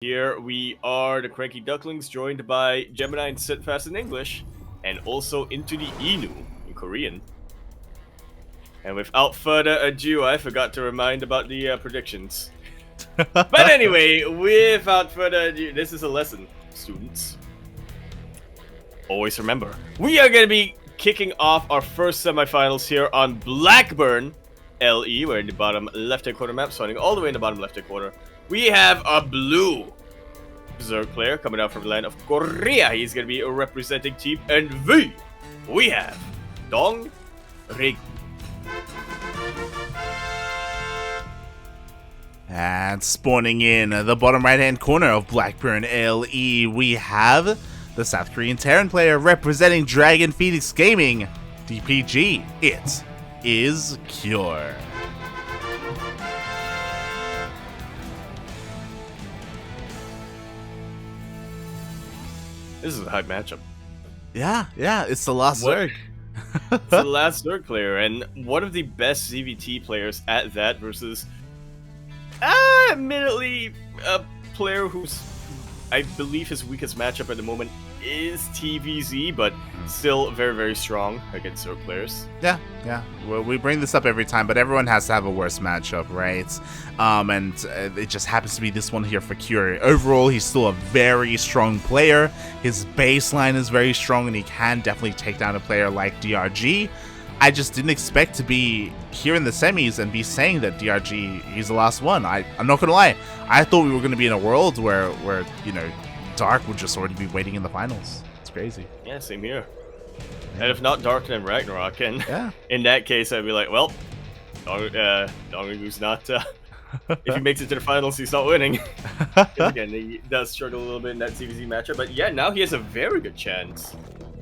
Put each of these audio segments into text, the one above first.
Here we are, the CranKy Ducklings, joined by Gemini and Steadfast in English, and also into the Inu in Korean. And without further ado, I forgot to remind about the predictions. But anyway, without further ado, this is a lesson, students. Always remember, we are going to be kicking off our first semifinals here on Blackburn LE. We're in the bottom left-hand corner map, starting all the way in the bottom left-hand corner. We have a blue Berserk player coming out from the land of Korea. He's going to be representing Team NV. We have DongRaeGu. And spawning in the bottom right-hand corner of Blackburn LE, we have the South Korean Terran player representing Dragon Phoenix Gaming, DPG. It is Cure. This is a hype matchup. Yeah, it's the last Zerg. It's the last Zerg player, and one of the best ZVT players at that versus, admittedly, a player who's, I believe his weakest matchup at the moment is TvZ, but still very, very strong against Zerg players. Yeah. Well, we bring this up every time, but everyone has to have a worse matchup, right? And it just happens to be this one here for Cure. Overall, he's still a very strong player. His baseline is very strong, and he can definitely take down a player like DRG. I just didn't expect to be here in the semis and be saying that DRG, he's the last one. I'm not gonna lie. I thought we were gonna be in a world where you know, Dark would just already be waiting in the finals. It's crazy. Yeah, same here. Yeah. And if not Dark, then Ragnarok. And yeah, in that case, I'd be like, well, DongRaeGu's not. If he makes it to the finals, he's not winning. Again, he does struggle a little bit in that TvZ matchup, but yeah, now he has a very good chance,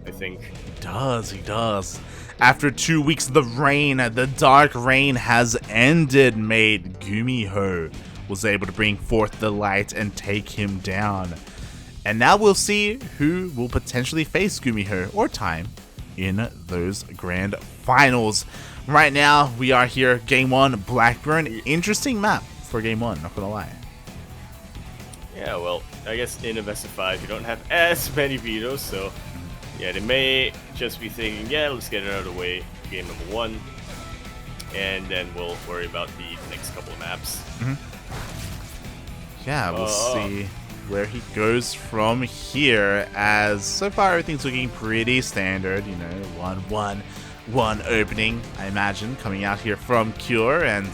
I think. He does. After 2 weeks of the rain, the dark rain has ended, mate. Gumiho was able to bring forth the light and take him down. And now we'll see who will potentially face Gumiho or Time in those grand finals. Right now, we are here, Game 1, Blackburn. Interesting map for Game 1, not gonna lie. Yeah, well, I guess in a best of 5, you don't have as many vetoes, so yeah, they may just be thinking, yeah, let's get it out of the way, game number 1, and then we'll worry about the next couple of maps. Yeah, we'll see where he goes from here, as so far everything's looking pretty standard, you know, one opening, I imagine, coming out here from Cure. And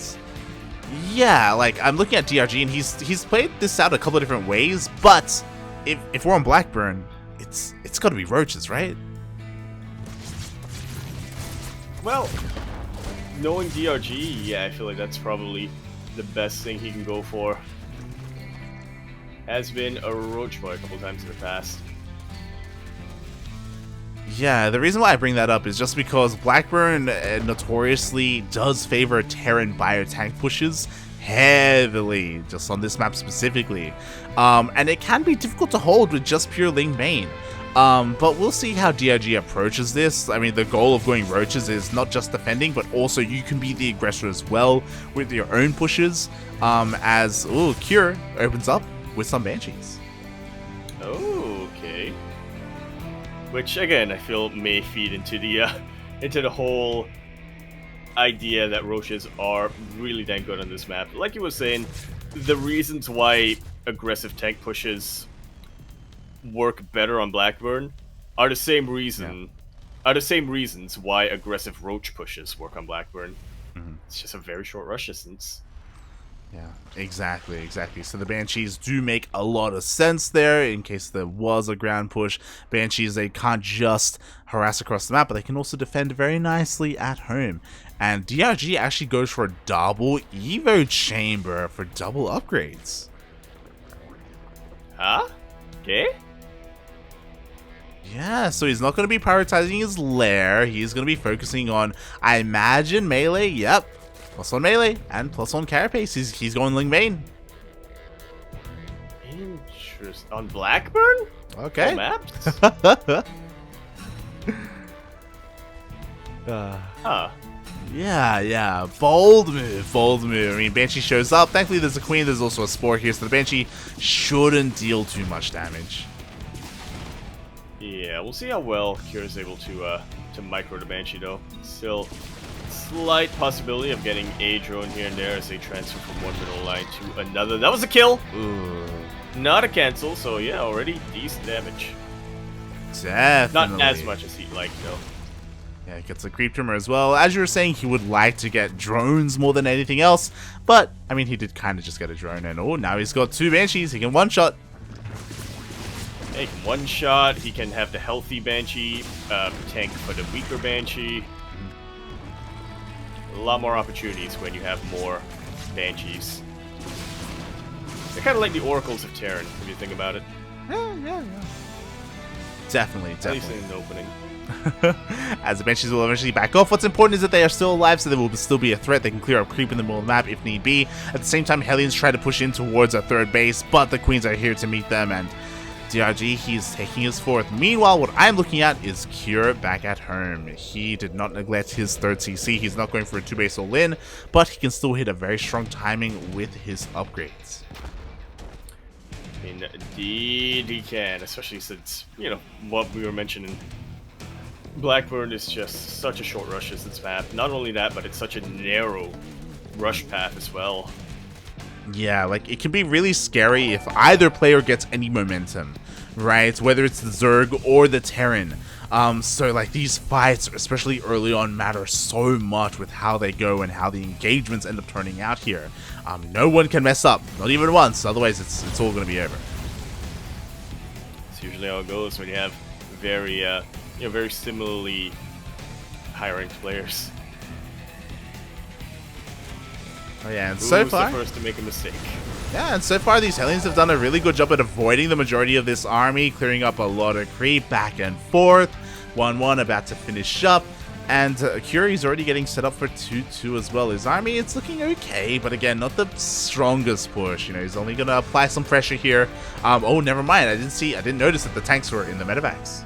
yeah, like, I'm looking at DRG and he's played this out a couple of different ways, but if we're on Blackburn, it's gotta be roaches, right? Well, knowing DRG, yeah, I feel like that's probably the best thing he can go for. Has been a roach boy a couple times in the past. Yeah, the reason why I bring that up is just because Blackburn notoriously does favor Terran biotank pushes heavily, just on this map specifically. And it can be difficult to hold with just pure Ling main. But we'll see how DRG approaches this. I mean, the goal of going roaches is not just defending, but also you can be the aggressor as well with your own pushes. As Cure opens up with some Banshees. Oh, okay. Which again, I feel may feed into the whole idea that roaches are really dang good on this map. Like you were saying, the reasons why aggressive tank pushes work better on Blackburn are the same reasons why aggressive roach pushes work on Blackburn. It's just a very short rush distance. Yeah, exactly. So the Banshees do make a lot of sense there in case there was a ground push. Banshees, they can't just harass across the map, but they can also defend very nicely at home. And DRG actually goes for a double Evo chamber for double upgrades. Huh? Okay. Yeah, so he's not going to be prioritizing his lair. He's going to be focusing on, I imagine, melee. Yep. +1 melee and +1 carapace. He's going Ling main. Interesting. On Blackburn? Okay. All maps? Yeah. Bold move. I mean, Banshee shows up. Thankfully, there's a Queen. There's also a Spore here, so the Banshee shouldn't deal too much damage. Yeah, we'll see how well Cure is able to micro the Banshee, though. Still, slight possibility of getting a drone here and there as they transfer from one middle line to another. That was a kill! Ooh. Not a cancel, so yeah, already decent damage. Definitely. Not as much as he'd like, though. Yeah, gets a creep trimmer as well. As you were saying, he would like to get drones more than anything else, but, I mean, he did kind of just get a drone, and oh, now he's got 2 Banshees. He can one-shot. He can one-shot, he can have the healthy Banshee, tank for the weaker Banshee. A lot more opportunities when you have more Banshees. They're kind of like the Oracles of Terran, if you think about it. Yeah. Definitely. At least in the opening. As the Banshees will eventually back off, what's important is that they are still alive, so there will still be a threat. They can clear up creep in the middle of the map if need be. At the same time, Hellions try to push in towards a third base, but the Queens are here to meet them, and DRG, he's taking his fourth. Meanwhile, what I'm looking at is Cure back at home. He did not neglect his third CC. He's not going for a 2-base all-in, but he can still hit a very strong timing with his upgrades. Indeed he can, especially since, you know, what we were mentioning. Blackburn is just such a short rush as its map. Not only that, but it's such a narrow rush path as well. Yeah, like, it can be really scary if either player gets any momentum, right? Whether it's the Zerg or the Terran. So, like, these fights, especially early on, matter so much with how they go and how the engagements end up turning out here. No one can mess up, not even once, otherwise it's all going to be over. It's usually how it goes when you have very, very similarly high-ranked players. Oh yeah, and Who's so far, the first to make a mistake? yeah, and so far these Hellions have done a really good job at avoiding the majority of this army, clearing up a lot of creep back and forth. 1-1 about to finish up, and Curie's already getting set up for 2-2 as well. His army, it's looking okay, but again, not the strongest push. You know, he's only gonna apply some pressure here. Oh, never mind. I didn't notice that the tanks were in the medevacs.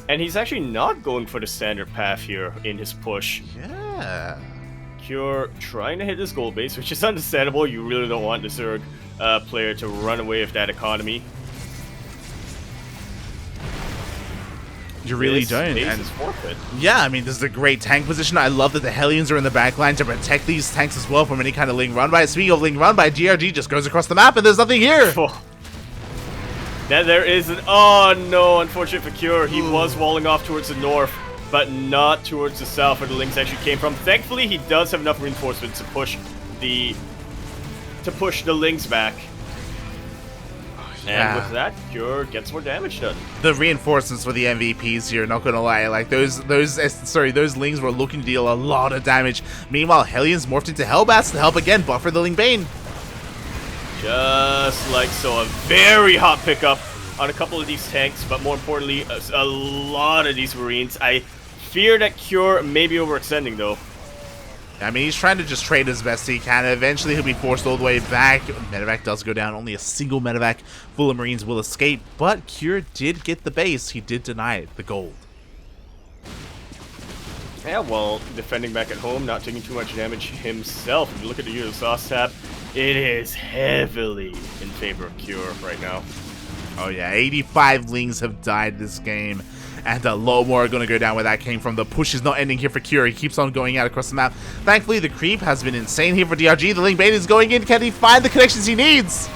And he's actually not going for the standard path here in his push. Yeah. Cure trying to hit this gold base, which is understandable. You really don't want the Zerg player to run away with that economy. You really This don't. base And is forfeit. yeah, I mean, this is a great tank position. I love that the Hellions are in the back line to protect these tanks as well from any kind of Ling run by. Speaking of Ling run by, DRG just goes across the map and there's nothing here. Now there is an... Oh no, unfortunate for Cure. He was walling off towards the north, but not towards the south where the Lings actually came from. Thankfully, he does have enough reinforcements to push the Lings back. Yeah. And with that, Cure gets more damage done. The reinforcements for the MVPs here, not gonna lie, like those Lings were looking to deal a lot of damage. Meanwhile, Hellions morphed into Hellbats to help again buffer the Ling Bane. Just like so, a very hot pickup on a couple of these tanks, but more importantly, a lot of these Marines. I fear that Cure may be overextending, though. I mean, he's trying to just trade as best he can. Eventually, he'll be forced all the way back. Medevac does go down. Only a single Medevac full of Marines will escape, but Cure did get the base. He did deny it, the gold. Yeah, well, defending back at home, not taking too much damage himself. If you look at the User Sauce tab, it is heavily in favor of Cure right now. Oh yeah, 85 Lings have died this game, and a lot more are going to go down where that came from. The push is not ending here for Cure. He keeps on going out across the map. Thankfully, the creep has been insane here for DRG. The Ling Bane is going in. Can he find the connections he needs?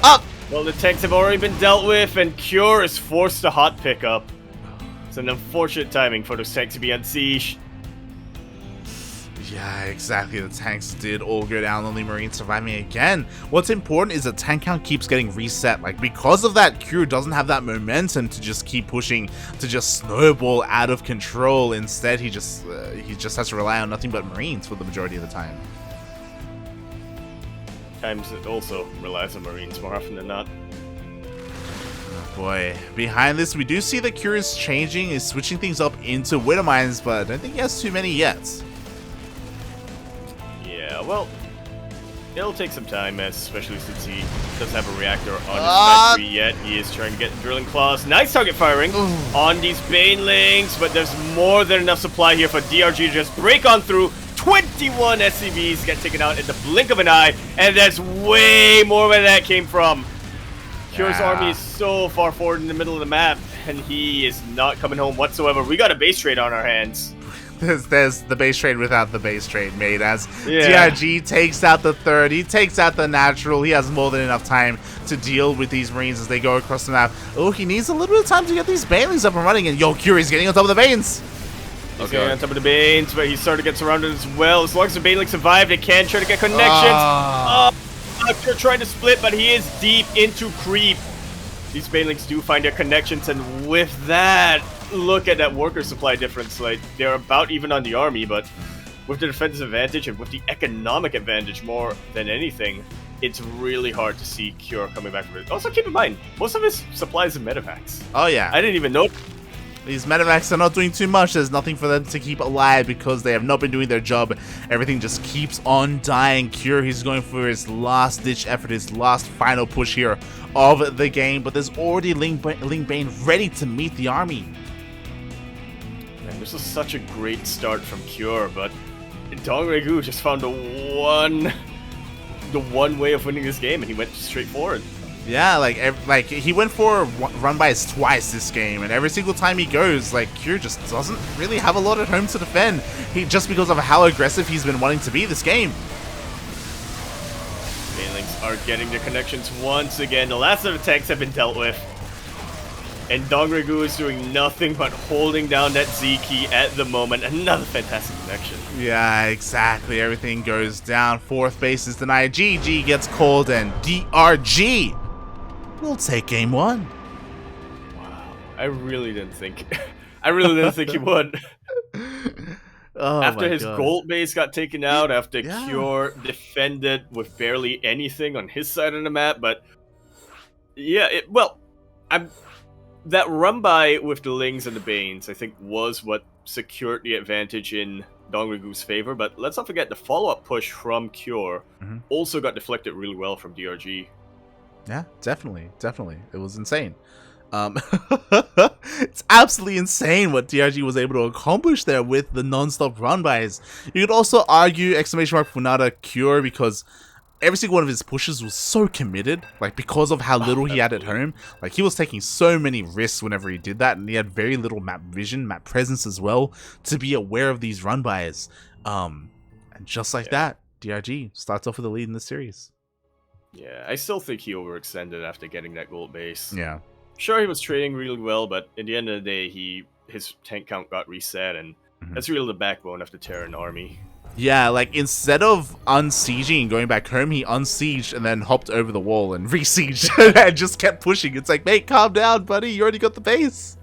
Up! Well, the tanks have already been dealt with, and Cure is forced to hot pick up. It's an unfortunate timing for those tanks to be unsieged. Yeah, exactly. The tanks did all go down, only Marine surviving again. What's important is the tank count keeps getting reset. Like, because of that, Cure doesn't have that momentum to just keep pushing, to just snowball out of control. Instead, he just has to rely on nothing but Marines for the majority of the time. Times it also relies on Marines more often than not. Oh boy. Behind this, we do see that Cure is changing, is switching things up into Widow Mines, but I don't think he has too many yet. Yeah, well, it'll take some time, especially since he doesn't have a reactor on his factory yet. He is trying to get drilling claws. Nice target firing on these Banelings, but there's more than enough supply here for DRG to just break on through. 21 SCVs get taken out in the blink of an eye, and that's way more where that came from. Cure's army is so far forward in the middle of the map, and he is not coming home whatsoever. We got a base trade on our hands. There's the base trade without the base trade, mate. As DRG takes out the third, he takes out the natural. He has more than enough time to deal with these Marines as they go across the map. Oh, he needs a little bit of time to get these Banelings up and running, and yo, Curie's getting on top of the Banes. He's getting on top of the Banes, but he's starting to get surrounded as well. As long as the Baneling survive, they can try to get connections. They're trying to split, but he is deep into creep. These Banelings do find their connections, and with that, look at that worker supply difference. Like, they're about even on the army, but with the defensive advantage and with the economic advantage more than anything, it's really hard to see Cure coming back from it. Also, keep in mind, most of his supplies are medevacs. Oh, yeah. I didn't even know. These medevacs are not doing too much. There's nothing for them to keep alive because they have not been doing their job. Everything just keeps on dying. Cure, he's going for his last-ditch effort, his last final push here of the game, but there's already Ling Bane ready to meet the army. Man, this was such a great start from Cure, but DongRaeGu just found the one way of winning this game, and he went straight forward. Yeah, like he went for run-bys twice this game, and every single time he goes, like, Cure just doesn't really have a lot at home to defend. Just because of how aggressive he's been wanting to be this game. Banelings are getting their connections once again. The last of the tanks have been dealt with. And DongRaeGu is doing nothing but holding down that Z key at the moment. Another fantastic connection. Yeah, exactly. Everything goes down. Fourth base is denied. GG gets called, and DRG will take game one. Wow. I really didn't think he would. After his gold base got taken out, after Cure defended with barely anything on his side of the map, but yeah, that run by with the Lings and the Banes, I think, was what secured the advantage in DongRaeGu's favor, but let's not forget the follow-up push from Cure also got deflected really well from DRG. Yeah, definitely. It was insane. It's absolutely insane what DRG was able to accomplish there with the non-stop run-bys. You could also argue Funada Cure because every single one of his pushes was so committed, like, because of how little he had at home. Like, he was taking so many risks whenever he did that, and he had very little map vision, map presence as well, to be aware of these run-bys. And just like that, DRG starts off with the lead in the series. Yeah, I still think he overextended after getting that gold base. Yeah. Sure, he was trading really well, but at the end of the day, his tank count got reset, and that's really the backbone of the Terran army. Yeah, like, instead of unsieging and going back home, he unsieged and then hopped over the wall and re-sieged and just kept pushing. It's like, mate, calm down, buddy. You already got the base.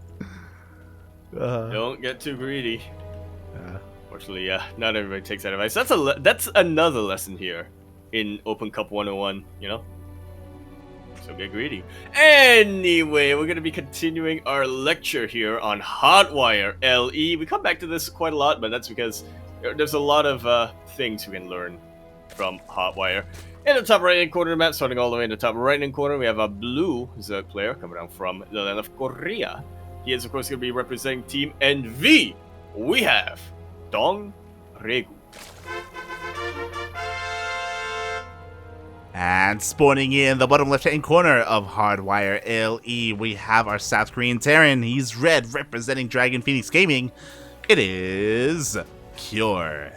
Don't get too greedy. Fortunately, not everybody takes that advice. That's another lesson here in Open Cup 101, you know? So get greedy. Anyway, we're going to be continuing our lecture here on Hotwire LE. We come back to this quite a lot, but that's because there's a lot of things we can learn from Hotwire. In the top right-hand corner of the map, starting all the way in the top right-hand corner, we have a blue Zerg player coming down from the land of Korea. He is, of course, going to be representing Team NV. We have DongRaeGu. And spawning in the bottom left-hand corner of Hardwire LE, we have our South Korean Terran. He's red, representing Dragon Phoenix Gaming. It is Cure.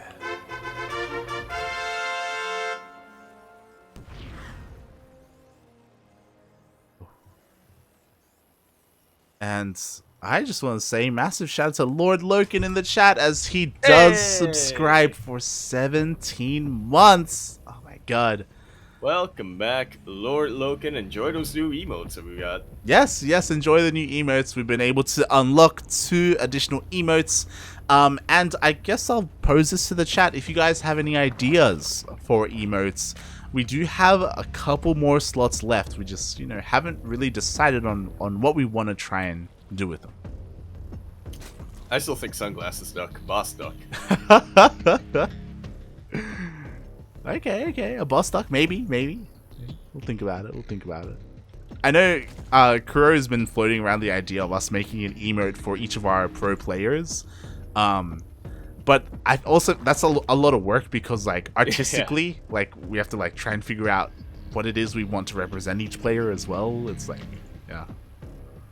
And I just want to say massive shout out to Lord Loken in the chat as he does subscribe for 17 months. Oh my god. Welcome back, Lord Loken. Enjoy those new emotes that we got. Yes, enjoy the new emotes. We've been able to unlock 2 additional emotes. And I guess I'll pose this to the chat. If you guys have any ideas for emotes, we do have a couple more slots left. We just, haven't really decided on what we want to try and do with them. I still think Sunglasses Duck, Boss Duck. Okay, a boss duck, maybe. We'll think about it. I know Kuro's been floating around the idea of us making an emote for each of our pro players. but I've also that's a lot of work because like artistically, like we have to like try and figure out what it is we want to represent each player as well. It's like, yeah.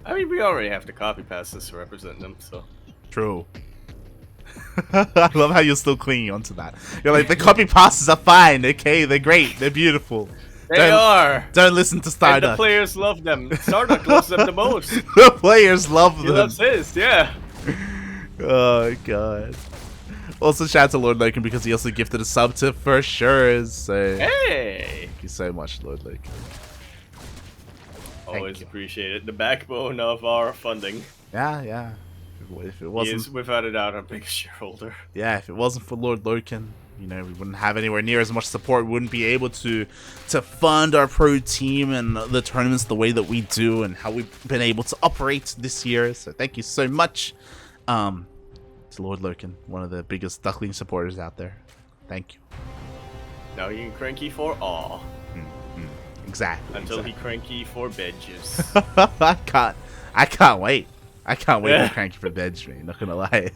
I mean, we already have to copy paste this to represent them, so. True. I love how you're still clinging onto that. You're like, the copy passes are fine, okay? They're great, they're beautiful. They are! Don't listen to Starduck. And the players love them. Starduck loves them the most. The players love them. He loves his, yeah. Oh, God. Also, shout out to Lord Loken because he also gifted a sub to For Sure. So Hey! thank you so much, Lord Loken. Always appreciate it. The backbone of our funding. Yeah. If it wasn't, He is without a doubt our biggest shareholder. Yeah, if it wasn't for Lord Loken, you know, we wouldn't have anywhere near as much support. We wouldn't be able to fund our pro team and the tournaments the way that we do and how we've been able to operate this year. So thank you so much to Lord Loken, one of the biggest Duckling supporters out there. Thank you. Now he can cranky for awe. Exactly. Until he cranky for bedges. I can't wait. I can't wait to cranky for veg, man. Not gonna lie.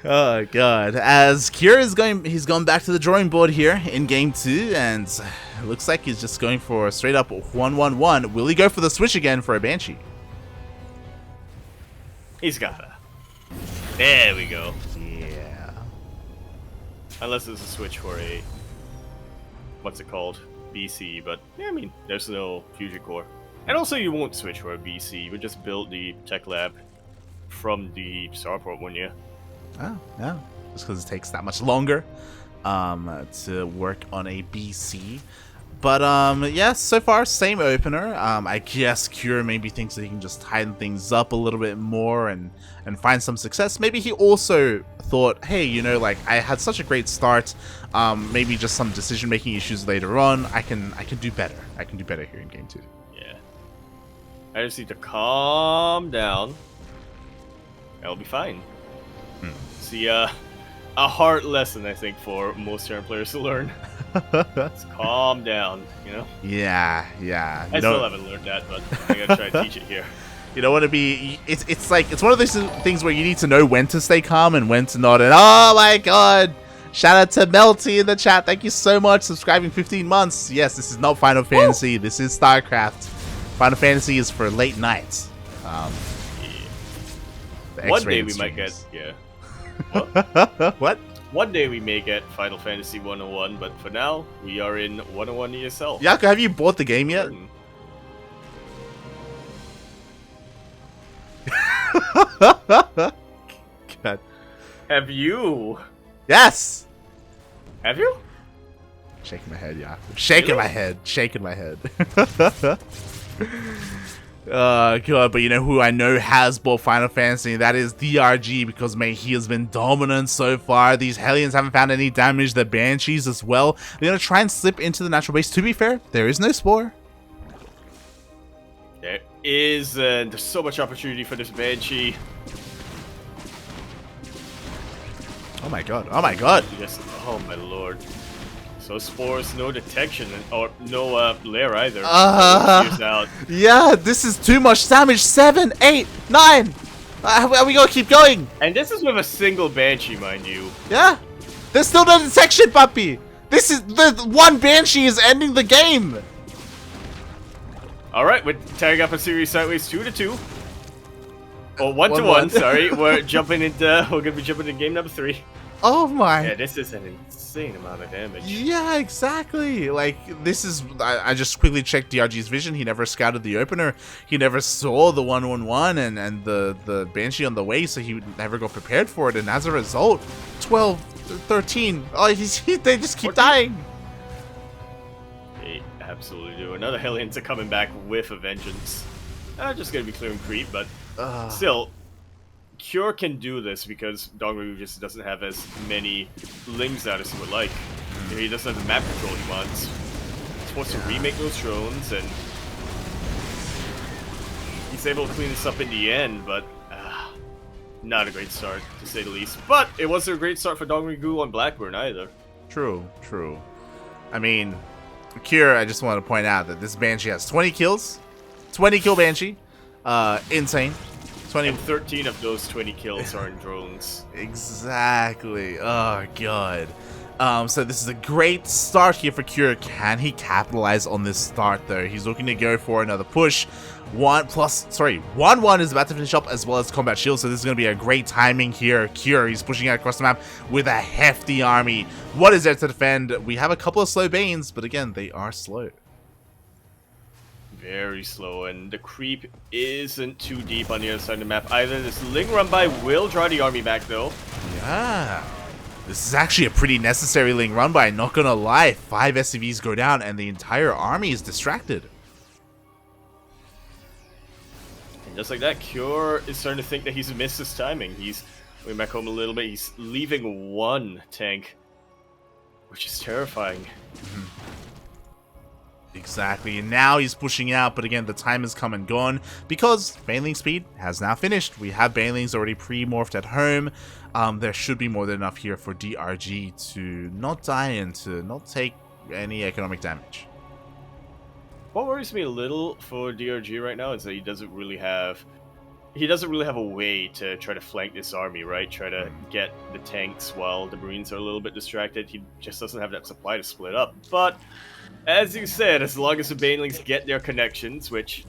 Oh god. As Kira is he's gone back to the drawing board here in game 2, and it looks like he's just going for a straight up 1-1-1. Will he go for the switch again for a Banshee? He's gotta. There we go. Yeah. Unless it's a switch for a what's it called? BC, but yeah, I mean, there's no fusion core. And also, you won't switch for a BC. You would just build the tech lab from the starport, wouldn't you? Oh, no. Just because it takes that much longer to work on a BC. But, yeah, so far, same opener. I guess Cure maybe thinks that he can just tighten things up a little bit more and find some success. Maybe he also thought, hey, you know, like, I had such a great start. Maybe just some decision-making issues later on. I can do better. I can do better here in game 2. I just need to calm down. I'll be fine. See, a hard lesson, I think, for most current players to learn. Just calm down, you know? Yeah. I still haven't learned that, but I gotta try to teach it here. You don't want to be... It's like... It's one of those things where you need to know when to stay calm and when to not. And oh my god! Shout out to Melty in the chat. Thank you so much. Subscribing 15 months. Yes, this is not Final Fantasy. This is StarCraft. Final Fantasy is for late nights. One day we might get... Yeah. What? One day we may get Final Fantasy 101, but for now, we are in 101 ESL. Yaku, have you bought the game yet? God. Have you? Yes! Have you? Shaking my head, Yaku. Shaking my head. Shaking my head. God, but you know who I know has bought Final Fantasy? That is DRG, because mate, he has been dominant so far. These Hellions haven't found any damage. The Banshees as well. They're gonna try and slip into the natural base. To be fair, there is no Spore. There is, there's so much opportunity for this Banshee. Oh my god, oh my god. Yes, oh my lord. So spores, no detection, or no lair either. Out. Yeah, this is too much damage. 7, 8, 9. We gotta keep going. And this is with a single Banshee, mind you. Yeah, there's still no detection, puppy. This is the one Banshee is ending the game. All right, we're tagging up a series sideways 2-2. Or 1-1. Sorry, we're jumping into. We're gonna be jumping into game number 3. Oh my. Yeah, this is an insane amount of damage. Yeah, exactly. Like, this is... I just quickly checked DRG's vision. He never scouted the opener. He never saw the 1-1-1 and the Banshee on the way, so he never got prepared for it. And as a result, 12, 13... Oh, they just keep 14. dying. They absolutely do. Another Hellions are coming back with a vengeance. Just gonna be clearing creep, but still... Cure can do this because DongRaeGu just doesn't have as many lings out as he would like. He doesn't have the map control he wants. He's supposed to remake those drones, and he's able to clean this up in the end, but not a great start, to say the least. But it wasn't a great start for DongRaeGu on Blackburn either. True. I mean, Cure, I just want to point out that this Banshee has 20 kills. 20 kill Banshee. Insane. 20. And 13 of those 20 kills are in drones. Exactly. Oh, God. So this is a great start here for Cure. Can he capitalize on this start, though? He's looking to go for another push. 1-1 is about to finish up, as well as combat shield, so this is going to be a great timing here. Cure, he's pushing out across the map with a hefty army. What is there to defend? We have a couple of slow Banes, but again, they are slow. Very slow, and the creep isn't too deep on the other side of the map either. This Ling run by will draw the army back, though. Yeah. This is actually a pretty necessary Ling run by, not gonna lie. 5 SCVs go down, and the entire army is distracted. Just like that, Cure is starting to think that he's missed his timing. He's going back home a little bit. He's leaving 1 tank, which is terrifying. Exactly, and now he's pushing out, but again, the time has come and gone because Baneling speed has now finished. We have Banelings already pre-morphed at home. There should be more than enough here for DRG to not die and to not take any economic damage. What worries me a little for DRG right now is that he doesn't really have a way to try to flank this army, right? Try to get the tanks while the Marines are a little bit distracted. He just doesn't have that supply to split up. But as you said, as long as the Banelings get their connections, which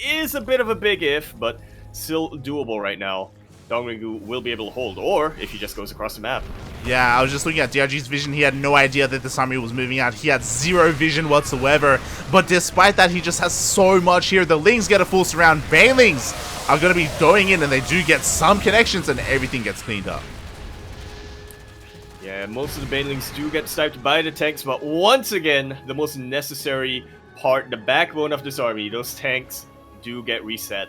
is a bit of a big if, but still doable right now, DongRaeGu will be able to hold, or if he just goes across the map. Yeah, I was just looking at DRG's vision. He had no idea that this army was moving out. He had zero vision whatsoever. But despite that, he just has so much here. The Lings get a full surround. Banelings are going to be going in, and they do get some connections, and everything gets cleaned up. Yeah, most of the Banelings do get sniped by the tanks, but once again, the most necessary part, the backbone of this army, those tanks do get reset.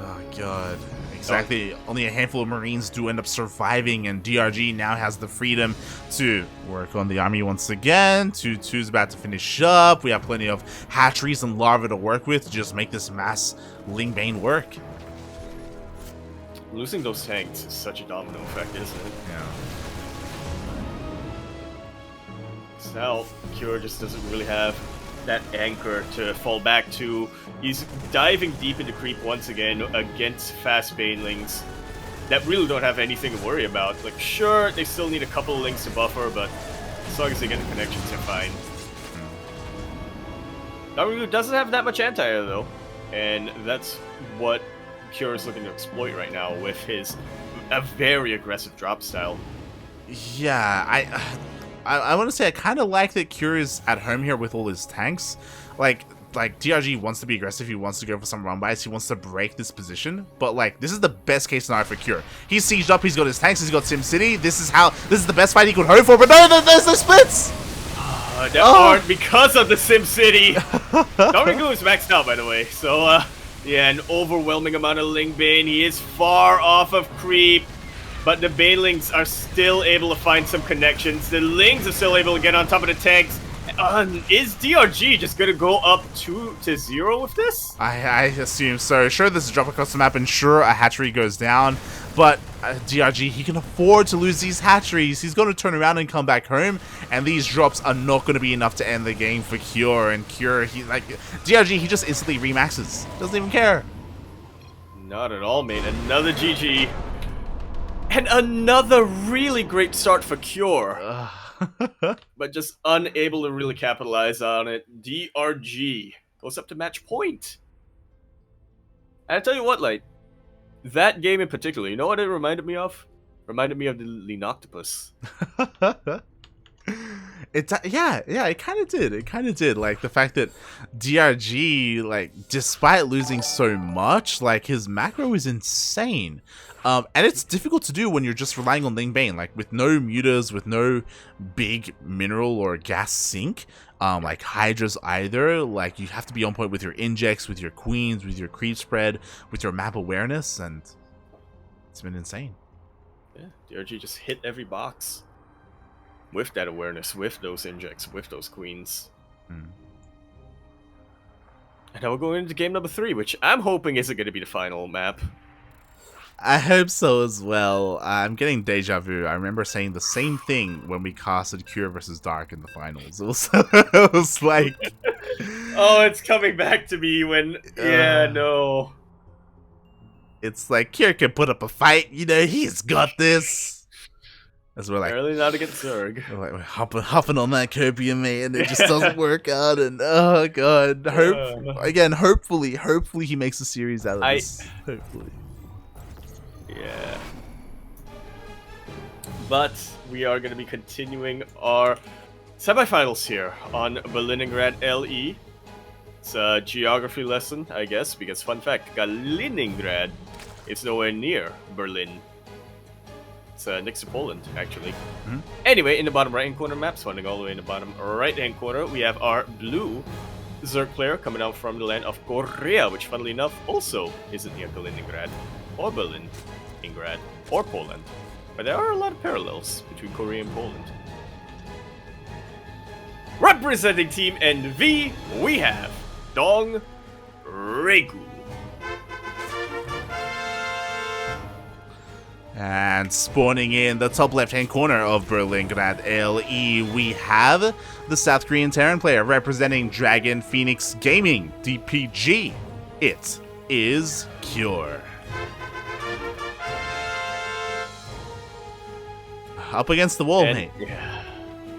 Oh, God. Exactly. Only a handful of Marines do end up surviving, and DRG now has the freedom to work on the army once again. 2-2's about to finish up. We have plenty of hatcheries and larvae to work with to just make this mass Ling Bane work. Losing those tanks is such a domino effect, isn't it? Yeah. So now, Cure just doesn't really have that anchor to fall back to. He's diving deep into creep once again against fast Banelings that really don't have anything to worry about. Like, sure, they still need a couple of links to buffer, but as long as they get the connections, they're fine. DongRaeGu doesn't have that much anti-air, though, and that's what Cure is looking to exploit right now with a very aggressive drop style. Yeah, I want to say I kind of like that Cure is at home here with all his tanks. Like DRG wants to be aggressive, he wants to go for some run-bys, he wants to break this position, but like, this is the best case scenario for Cure. He's sieged up, he's got his tanks, he's got SimCity, this is the best fight he could hope for, but no, there's the splits! That aren't because of the SimCity! DongRaeGu is maxed out, by the way, so yeah, an overwhelming amount of Ling Bane, he is far off of creep, but the Banelings are still able to find some connections, the Lings are still able to get on top of the tanks. Is DRG just gonna go up 2-0 with this? I assume so. Sure, there's a drop across the map, and sure, a hatchery goes down, but DRG, he can afford to lose these hatcheries. He's going to turn around and come back home, and these drops are not going to be enough to end the game for Cure. And Cure, DRG, he just instantly remaxes. Doesn't even care. Not at all, mate. Another GG. And another really great start for Cure. But just unable to really capitalize on it. DRG goes up to match point. And I tell you what, like, that game in particular, you know what it reminded me of? Reminded me of the Lenoctopus. Yeah, it kind of did. It kind of did. Like, the fact that DRG, like, despite losing so much, like, his macro is insane. And it's difficult to do when you're just relying on Ling Bane, like, with no mutas, with no big mineral or gas sink, like Hydras either. Like, you have to be on point with your injects, with your queens, with your creep spread, with your map awareness, and it's been insane. Yeah, DRG just hit every box with that awareness, with those injects, with those queens. And now we're going into game number 3, which I'm hoping isn't going to be the final map. I hope so as well. I'm getting deja vu. I remember saying the same thing when we casted Cure versus Dark in the finals. It was like... Oh, it's coming back to me when... Yeah, no. It's like, Kier can put up a fight, you know, he's got this. As we're like, Apparently not against Zerg. we're hopping on that copium, man, and it just doesn't work out, and oh god. Hopefully he makes a series out of this. Hopefully. Yeah. But we are going to be continuing our semifinals here on Berlingrad LE. It's a geography lesson, I guess, because fun fact, Kaliningrad is nowhere near Berlin. It's next to Poland, actually. Anyway, in the bottom right-hand corner, maps funding all the way in the bottom right-hand corner, we have our blue Zerg player coming out from the land of Korea, which, funnily enough, also isn't near Kaliningrad, or Berlingrad, or Poland. But there are a lot of parallels between Korea and Poland. Representing Team NV, we have DongRaeGu. And spawning in the top left-hand corner of Berlingrad LE, we have the South Korean Terran player representing Dragon Phoenix Gaming, DPG. It is Cure. Up against the wall, mate. Yeah,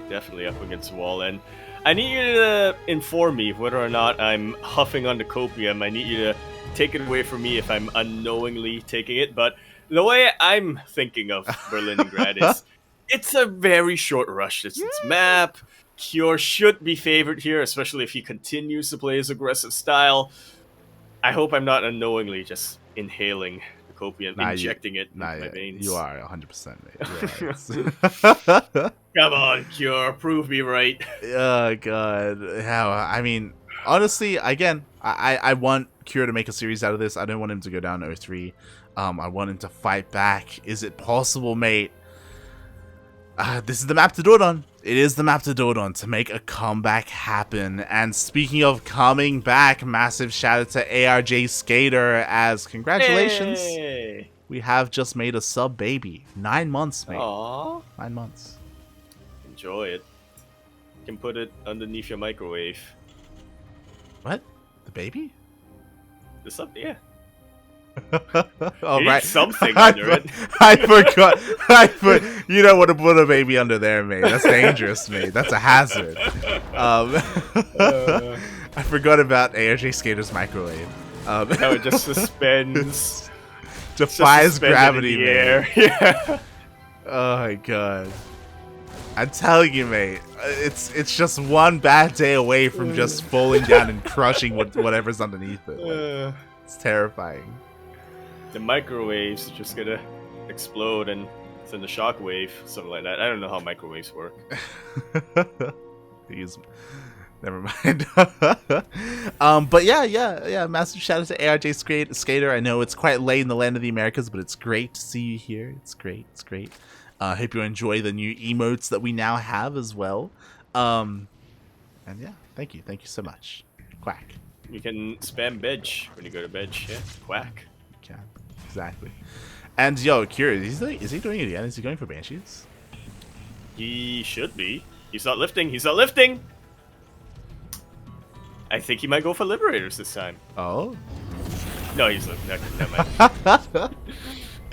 definitely up against the wall. And I need you to inform me whether or not I'm huffing on the copium. I need you to take it away from me if I'm unknowingly taking it. But the way I'm thinking of Berlingrad is it's a very short rush distance map. Cure should be favored here, especially if he continues to play his aggressive style. I hope I'm not unknowingly just inhaling the copium, injecting it into my veins. You are 100%, mate. Come on, Cure, prove me right. Oh, God. How? I mean, honestly, again, I want Cure to make a series out of this. I don't want him to go down 0-3. I want him to fight back. Is it possible, mate? This is the map to do it on. It is the map to do it on, to make a comeback happen. And speaking of coming back, massive shout out to ARJ Skater, as congratulations. Hey. We have just made a sub baby. 9 months, mate. Aww. 9 months. Enjoy it. You can put it underneath your microwave. What? The baby? The sub, yeah. Oh, right. Something under it. I forgot. You don't want to put a baby under there, mate. That's dangerous, mate. That's a hazard. I forgot about ARJ Skater's microwave. How it just suspends. Defies gravity, in the air. Yeah. Oh my god. I'm telling you, mate. It's just one bad day away from just falling down and crushing whatever's underneath it. It's terrifying. The microwaves are just gonna explode and send a shockwave, something like that. I don't know how microwaves work. Never mind. But yeah. Massive shout out to ARJ Skater. I know it's quite late in the land of the Americas, but it's great to see you here. It's great. Hope you enjoy the new emotes that we now have as well. And yeah, thank you so much. Quack. You can spam Bedge when you go to Bedge. Yeah, quack. You can. Exactly. And yo, curious, is he doing it again? Is he going for Banshees? He should be. He's not lifting. I think he might go for Liberators this time. Oh? No, he's lifting. Never mind.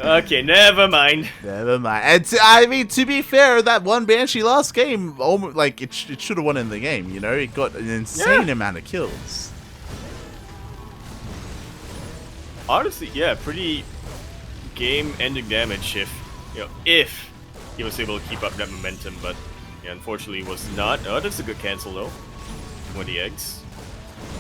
Okay, never mind. And I mean, to be fair, that one Banshee last game, almost like it should have won in the game. You know, it got an insane amount of kills. Honestly, yeah, pretty game-ending damage if he was able to keep up that momentum, but yeah, unfortunately was not. Oh, that's a good cancel though. 20 eggs.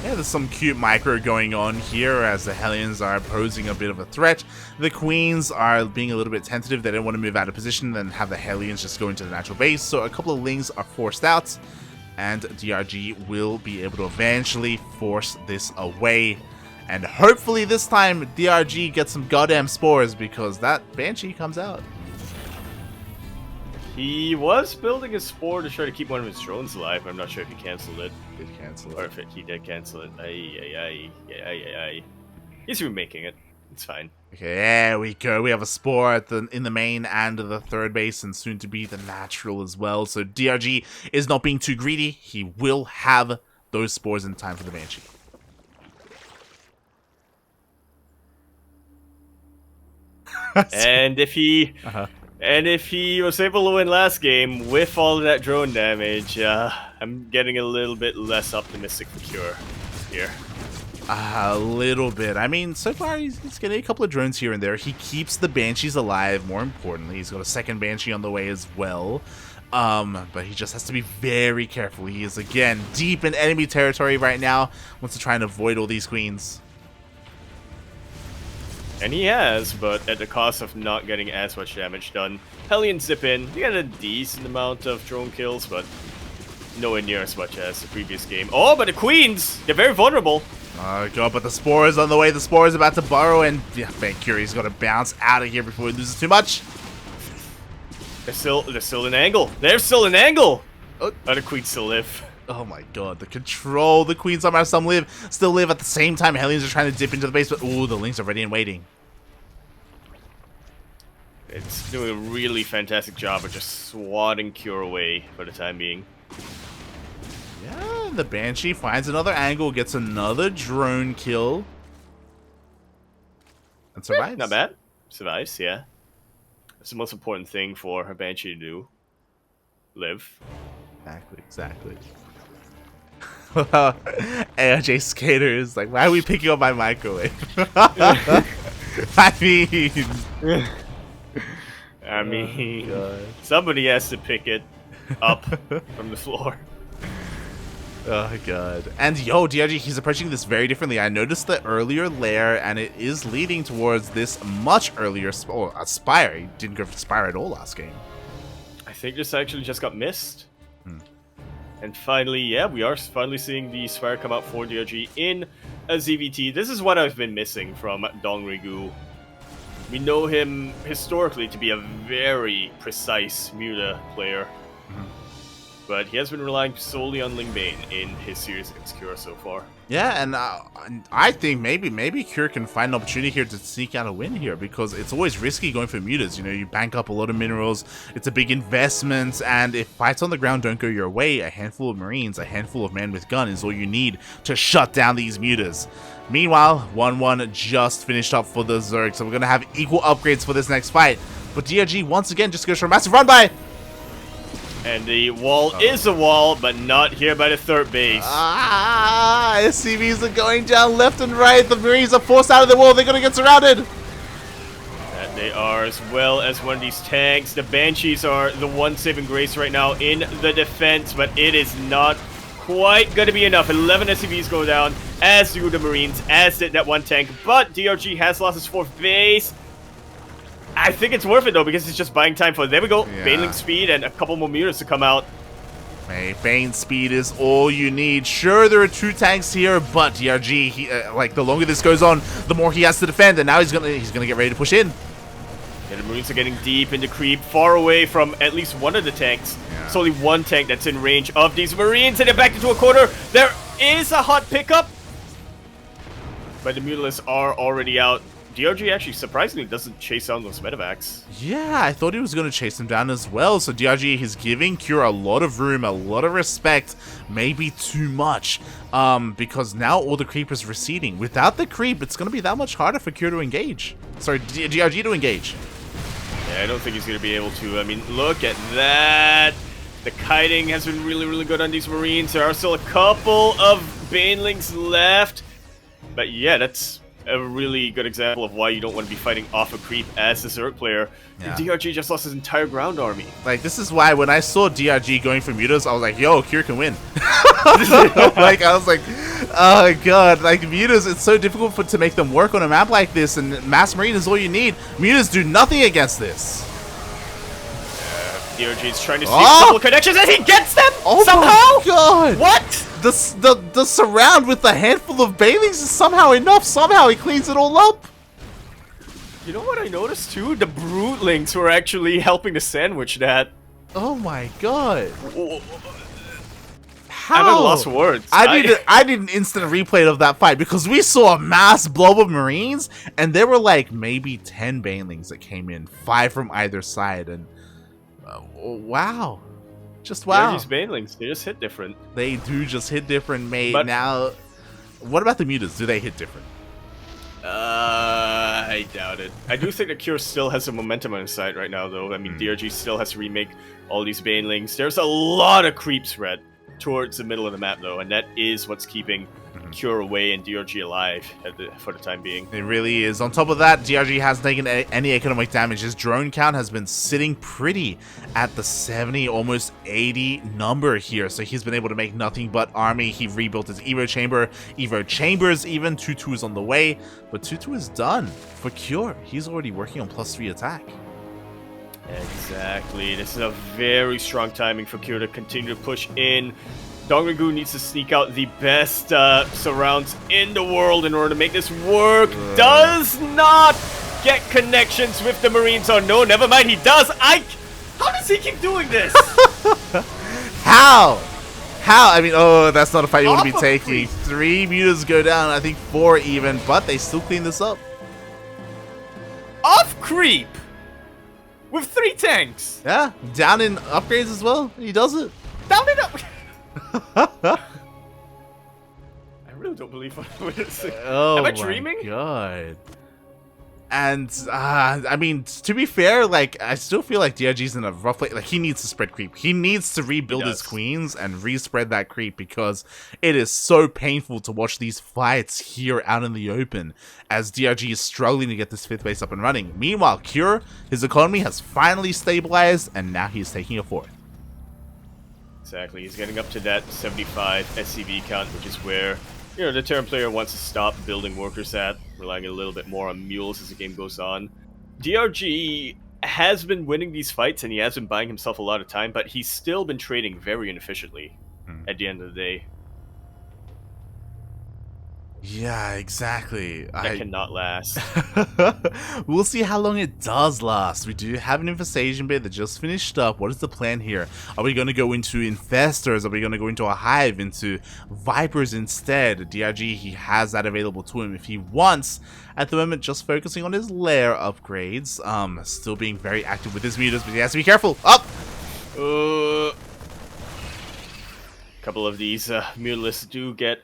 Yeah, there's some cute micro going on here as the Hellions are posing a bit of a threat. The Queens are being a little bit tentative. They don't want to move out of position, then have the Hellions just go into the natural base. So a couple of Lings are forced out, and DRG will be able to eventually force this away. And hopefully this time DRG gets some goddamn spores, because that Banshee comes out. He was building a spore to try to keep one of his drones alive. I'm not sure if he canceled it. Did cancel it. Or if he did cancel it. Ay. He's remaking it. It's fine. Okay, there we go. We have a spore in the main and the third base, and soon to be the natural as well. So DRG is not being too greedy. He will have those spores in time for the Banshee. And if he Uh-huh. was able to win last game with all of that drone damage, I'm getting a little bit less optimistic for Cure here. A little bit. I mean, so far he's getting a couple of drones here and there. He keeps the Banshees alive, more importantly. He's got a second Banshee on the way as well. But he just has to be very careful. He is, again, deep in enemy territory right now. Wants to try and avoid all these queens. And he has, but at the cost of not getting as much damage done. Hellions zip in. You get a decent amount of drone kills, but nowhere near as much as the previous game. Oh, but the queens! They're very vulnerable. Oh god, but the Spore is on the way. The Spore is about to burrow, and yeah, Valkyrie's got to bounce out of here before he loses too much. They're still in angle. They're still in angle! Oh, the queens still live. Oh my god, the control. The queens somehow still live at the same time. Hellions are trying to dip into the base, but ooh, the Lynx are ready and waiting. It's doing a really fantastic job of just swatting Cure away for the time being. Yeah, the Banshee finds another angle, gets another drone kill. And survives. Not bad. Survives, yeah. That's the most important thing for her Banshee to do. Live. Exactly. ARJ Skater is like, why are we picking up my microwave? I mean, somebody has to pick it up from the floor. Oh god. And yo, DRG, he's approaching this very differently. I noticed the earlier lair, and it is leading towards this much earlier Spire. He didn't go for Spire at all last game. I think this actually just got missed. And finally, yeah, we are finally seeing the Spire come out for DRG in a ZVT. This is what I've been missing from DongRaeGu. We know him historically to be a very precise Muta player. But he has been relying solely on Ling Bane in his series against Cure so far. Yeah, and I think maybe Cure can find an opportunity here to sneak out a win here, because it's always risky going for mutas. You know, you bank up a lot of minerals, it's a big investment, and if fights on the ground don't go your way, a handful of Marines, a handful of men with gun is all you need to shut down these mutas. Meanwhile, 1-1 just finished up for the Zerg, so we're going to have equal upgrades for this next fight. But DRG once again just goes for a massive run by. And the wall is a wall, but not here by the third base. SCVs are going down left and right. The Marines are forced out of the wall. They're going to get surrounded. And they are, as well as one of these tanks. The Banshees are the one saving grace right now in the defense, but it is not quite going to be enough. 11 SCVs go down, as do the Marines, as did that one tank. But DRG has lost his fourth base. I think it's worth it though, because it's just buying time for, there we go, yeah. Baneling speed and a couple more mutas to come out. Hey, Bane speed is all you need. Sure, there are two tanks here, but DRG, like, the longer this goes on, the more he has to defend, and now he's gonna get ready to push in. Yeah, the Marines are getting deep into creep, far away from at least one of the tanks. Yeah. It's only one tank that's in range of these Marines, and they're back into a corner. There is a hot pickup, but the Mutalists are already out. DRG actually surprisingly doesn't chase down those medevacs. Yeah, I thought he was going to chase him down as well. So DRG is giving Cure a lot of room, a lot of respect, maybe too much, because now all the creep is receding. Without the creep, it's going to be that much harder for Cure to engage. Sorry, DRG to engage. Yeah, I don't think he's going to be able to. I mean, look at that. The kiting has been really, really good on these Marines. There are still a couple of Banelings left. But yeah, that's a really good example of why you don't want to be fighting off a creep as a Zerg player. Yeah. DRG just lost his entire ground army. Like, this is why when I saw DRG going for mutas, I was like, yo, Cure can win. Like, I was like, oh god, like, mutas, it's so difficult to make them work on a map like this, and Mass Marine is all you need. Mutas do nothing against this. DRG is trying to see a couple of connections, and he gets them somehow! My god! What? The surround with a handful of Banelings is somehow enough. Somehow he cleans it all up. You know what I noticed too? The Brootlings were actually helping to sandwich that. Oh my god. How? I'm at a loss for words. I did an instant replay of that fight because we saw a mass blob of Marines, and there were like maybe 10 Banelings that came in, 5 from either side, and wow. Just wow. These Banelings, they just hit different. They do just hit different, mate. But now, what about the mutas? Do they hit different? I doubt it. I do think that Cure still has some momentum on his side right now, though. I mean, DRG still has to remake all these Banelings. There's a lot of creeps, Red, towards the middle of the map, though, and that is what's keeping Cure away and DRG alive for the time being. It really is. On top of that, DRG hasn't taken any economic damage. His drone count has been sitting pretty at the 70, almost 80 number here. So he's been able to make nothing but army. He rebuilt his Evo Chamber. Evo Chambers even. 2-2 is on the way. But 2-2 is done for Cure. He's already working on +3 attack. Exactly. This is a very strong timing for Cure to continue to push in. DongRaeGu needs to sneak out the best surrounds in the world in order to make this work. Does not get connections with the Marines. Oh no, never mind, he does. How does he keep doing this? How? I mean, oh, that's not a fight you want to be taking. Creep. 3 mutas go down, I think 4 even, but they still clean this up. Off creep! With 3 tanks! Yeah, down in upgrades as well. He does it. Down it up! I really don't believe what I'm saying. Oh, am I dreaming? My God. And I mean, to be fair, like I still feel like DRG's in a rough place. Like he needs to spread creep. He needs to rebuild his queens and respread that creep because it is so painful to watch these fights here out in the open as DRG is struggling to get this 5th base up and running. Meanwhile, Cure, his economy has finally stabilized and now he's taking a 4th. Exactly, he's getting up to that 75 SCV count, which is where, you know, the Terran player wants to stop building workers at, relying a little bit more on mules as the game goes on. DRG has been winning these fights and he has been buying himself a lot of time, but he's still been trading very inefficiently at the end of the day. Yeah, exactly. That cannot last. We'll see how long it does last. We do have an infestation bit that just finished up. What is the plan here? Are we going to go into infestors? Are we going to go into a hive, into vipers instead? DRG, he has that available to him if he wants. At the moment, just focusing on his lair upgrades. Still being very active with his mutas, but he has to be careful. Up! A couple of these mutalists do get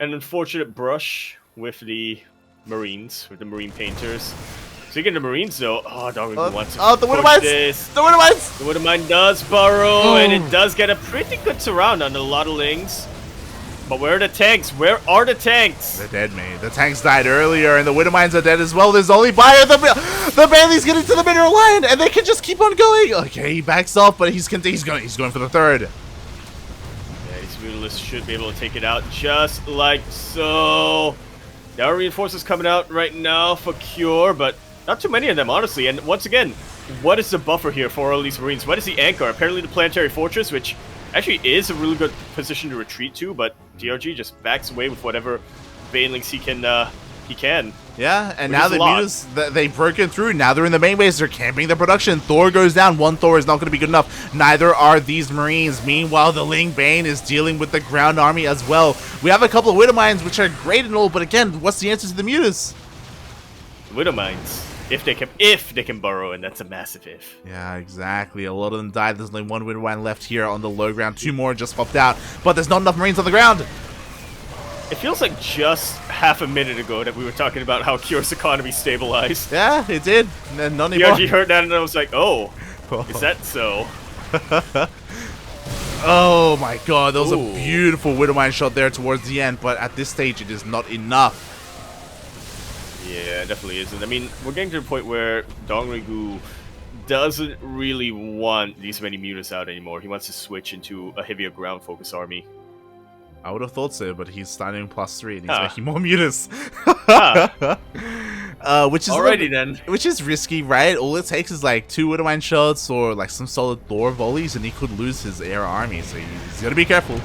an unfortunate brush with the Marines, with the Marine Painters. Speaking of Marines, though, DongRaeGu wants to the push this. The Widowmines! The Widowmine does burrow, and it does get a pretty good surround on a lot of lings. But where are the tanks? Where are the tanks? They're dead, mate. The tanks died earlier, and the Widowmines are dead as well. There's only Buyer. The Bailey's getting to the Mineral Lion, and they can just keep on going. Okay, he backs off, but he's going for the 3rd. Mutalists should be able to take it out just like so. There are reinforcements coming out right now for Cure, but not too many of them, honestly. And once again, what is the buffer here for all these Marines? What is the anchor? Apparently the Planetary Fortress, which actually is a really good position to retreat to, but DRG just backs away with whatever Banelings he can. Yeah, and now the mutas, they've broken through. Now they're in the main base. They're camping their production. Thor goes down. 1 Thor is not going to be good enough. Neither are these Marines. Meanwhile, the Ling Bane is dealing with the ground army as well. We have a couple of Widowmines, which are great and all, but again, what's the answer to the mutas? Widowmines. If they can burrow, and that's a massive if. Yeah, exactly. A lot of them died. There's only 1 Widowmine left here on the low ground. 2 more just popped out, but there's not enough Marines on the ground. It feels like just half a minute ago that we were talking about how Cure's economy stabilized. Yeah, it did. And not anymore. DRG heard that and I was like, oh, is that so? Oh my god, that was a beautiful Widowmine shot there towards the end, but at this stage it is not enough. Yeah, it definitely isn't. I mean, we're getting to the point where DongRaeGu doesn't really want these many mutas out anymore. He wants to switch into a heavier ground focus army. I would have thought so, but he's starting +3 and he's making more mutas. Which is risky, right? All it takes is like 2 Widowmine shots or like some solid Thor volleys, and he could lose his air army. So he's got to be careful.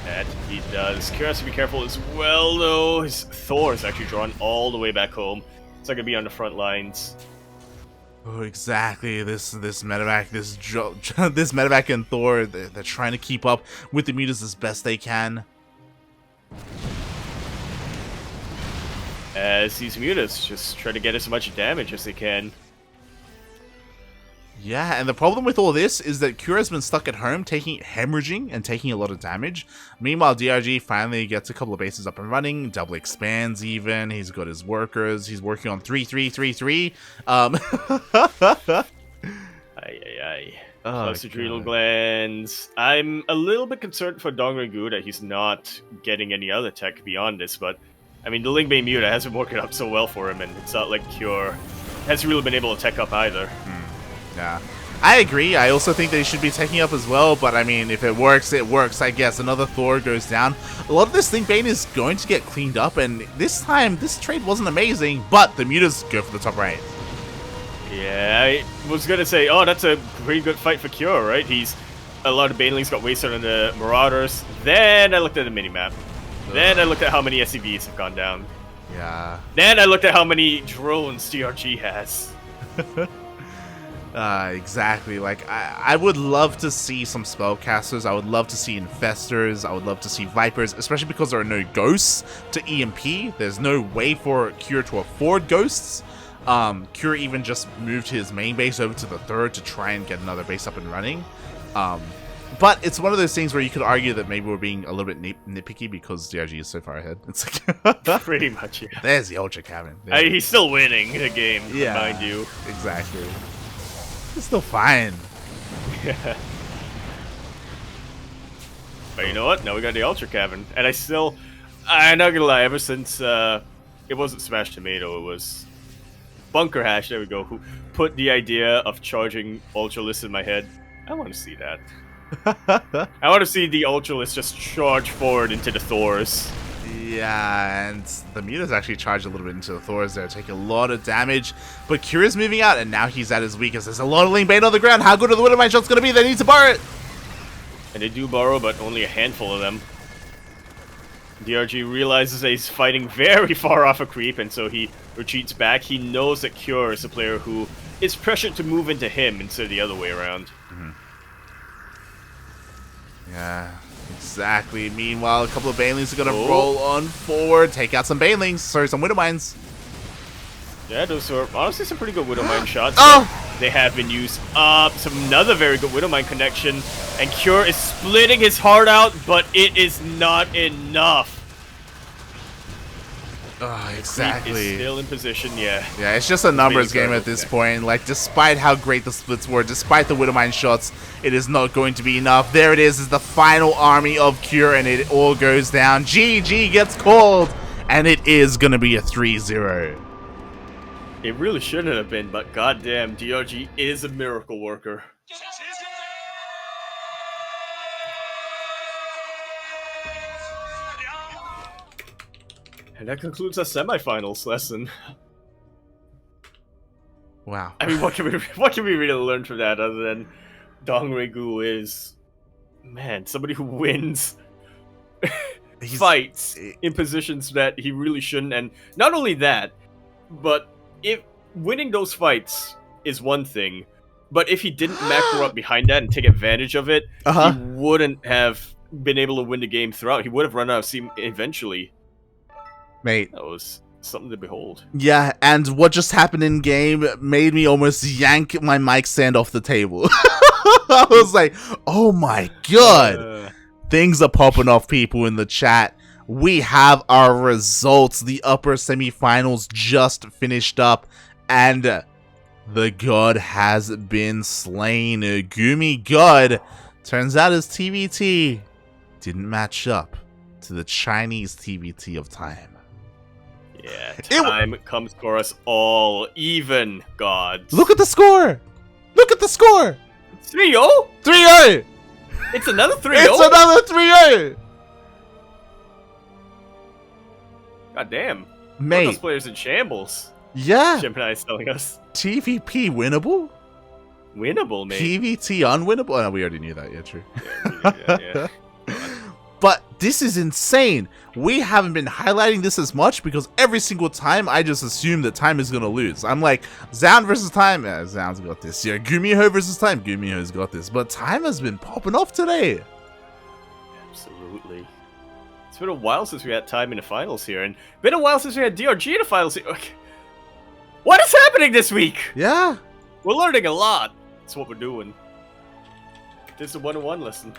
That he does. Cure has to be careful as well, though. His Thor is actually drawn all the way back home. It's not gonna be on the front lines. Oh, exactly. This medevac, this medevac and Thor, they're trying to keep up with the mutas as best they can. As these mutas just try to get as much damage as they can. Yeah, and the problem with all this is that Kura's been stuck at home, hemorrhaging and taking a lot of damage. Meanwhile, DRG finally gets a couple of bases up and running, double expands even, he's got his workers, he's working on 3-3-3-3. Aye. Oh, Plus adrenal glands. I'm a little bit concerned for DongRaeGu that he's not getting any other tech beyond this, but I mean, the Lingbei Muta hasn't worked out so well for him, and it's not like Cure hasn't really been able to tech up either. Yeah, I agree. I also think they should be taking up as well, but I mean, if it works, it works, I guess. Another Thor goes down. A lot of this Lingbane is going to get cleaned up, and this time, this trade wasn't amazing, but the Mutas go for the top right. Yeah, I was gonna say, oh, that's a pretty good fight for Cure, right? A lot of Banelings got wasted on the Marauders. Then I looked at the minimap. Then I looked at how many SCVs have gone down. Yeah. Then I looked at how many drones DRG has. Exactly. Like, I would love to see some spellcasters. I would love to see infestors. I would love to see vipers, especially because there are no ghosts to EMP. There's no way for Cure to afford ghosts. Cure even just moved his main base over to the third to try and get another base up and running. But it's one of those things where you could argue that maybe we're being a little bit nitpicky because DRG is so far ahead. It's like pretty much, yeah. There's the Ultra Cabin. He's still winning the game, yeah, mind you. Exactly. It's still fine. Yeah. But you know what? Now we got the Ultra Cabin. And I'm not gonna lie, ever since it wasn't Smash Tomato, it was Bunker Hash, there we go, who put the idea of charging Ultralisk in my head. I want to see that. I want to see the Ultralisk just charge forward into the Thors. Yeah, and the Muta's actually charged a little bit into the Thors there, taking a lot of damage. But Curia's moving out, and now he's at his weakest. There's a lot of Lingbane on the ground. How good are the Widowmine shots going to be? They need to borrow it. And they do borrow, but only a handful of them. DRG realizes that he's fighting very far off a creep, and so he retreats back. He knows that Cure is a player who is pressured to move into him instead of the other way around. Yeah, exactly. Meanwhile, a couple of Banelings are going to roll on forward, take out some Banelings. Sorry, some Widowmines. Yeah, those are honestly some pretty good Widowmine shots. They have been used up. Another very good Widowmine connection. And Cure is splitting his heart out, but it is not enough. Exactly. He's still in position, yeah. Yeah, it's just a numbers game at this point. Like, despite how great the splits were, despite the Widowmine shots, it is not going to be enough. There it is the final army of Cure, and it all goes down. GG gets called, and it is going to be a 3-0. It really shouldn't have been, but goddamn, DRG is a miracle worker. And that concludes our semifinals lesson. Wow. I mean, what can we really learn from that other than DongRaeGu is, man, somebody who wins fights in positions that he really shouldn't, and not only that, but if winning those fights is one thing, but if he didn't macro up behind that and take advantage of it, he wouldn't have been able to win the game throughout. He would have run out of steam eventually. Mate. That was something to behold. Yeah, and what just happened in game made me almost yank my mic stand off the table. I was like, oh my god. Things are popping off, people in the chat. We have our results. The upper semifinals just finished up, and the god has been slain. Gumi God. Turns out his TvT didn't match up to the Chinese TvT of time. Yeah, time comes for us all, even gods. Look at the score! Look at the score! 3-0? 3-0! It's another 3-0? It's another 3-0! God damn. Mate. Those players in shambles. Yeah. Gemini is telling us. TVP winnable? Winnable, mate. TVT unwinnable? Oh, no, we already knew that. Yeah, true. Yeah. But this is insane. We haven't been highlighting this as much because every single time I just assume that Time is going to lose. I'm like, Zound versus Time? Yeah, Zound's got this. Yeah, Gumiho versus Time? Gumiho's got this. But Time has been popping off today. Absolutely. It's been a while since we had Time in the finals here, and been a while since we had DRG in the finals here. Okay. What is happening this week? Yeah. We're learning a lot. That's what we're doing. This is a 101 lesson.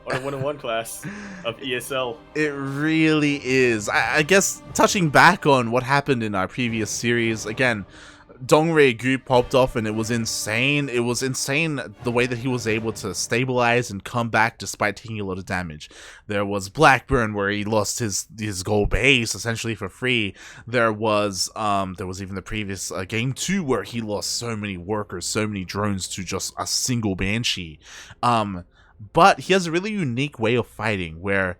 Or a 101 class of ESL. It really is. I guess touching back on what happened in our previous series, again, DongRaeGu popped off and it was insane. It was insane the way that he was able to stabilize and come back despite taking a lot of damage. There was Blackburn where he lost his gold base essentially for free. There was even the previous game 2 where he lost so many workers, so many drones to just a single Banshee. But he has a really unique way of fighting where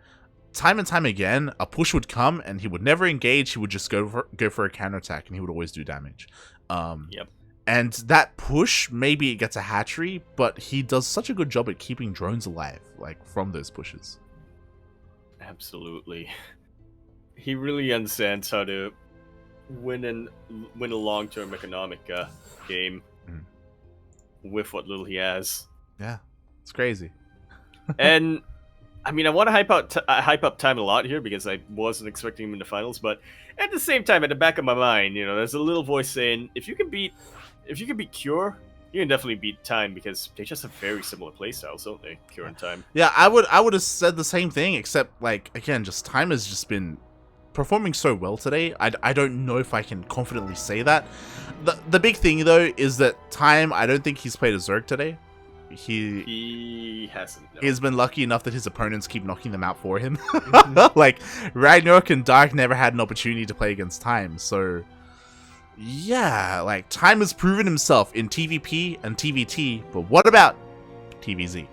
time and time again, a push would come and he would never engage. He would just go for a counterattack and he would always do damage. Yep. And that push, maybe it gets a hatchery, but he does such a good job at keeping drones alive, like from those pushes. Absolutely. He really understands how to win a long-term economic game with what little he has. Yeah, it's crazy. And I mean, I want to hype up Time a lot here because I wasn't expecting him in the finals, but at the same time, at the back of my mind, you know, there's a little voice saying, if you can beat Cure, you can definitely beat Time because they just have very similar playstyles, don't they? Cure and Time. Yeah, I would have said the same thing, except like again, just Time has just been performing so well today. I don't know if I can confidently say that. The big thing though is that Time, I don't think he's played a Zerg today. He hasn't. No. He's been lucky enough that his opponents keep knocking them out for him. Like Ragnarok and Dark never had an opportunity to play against Time, so yeah, like Time has proven himself in TVP and TVT, but what about TvZ?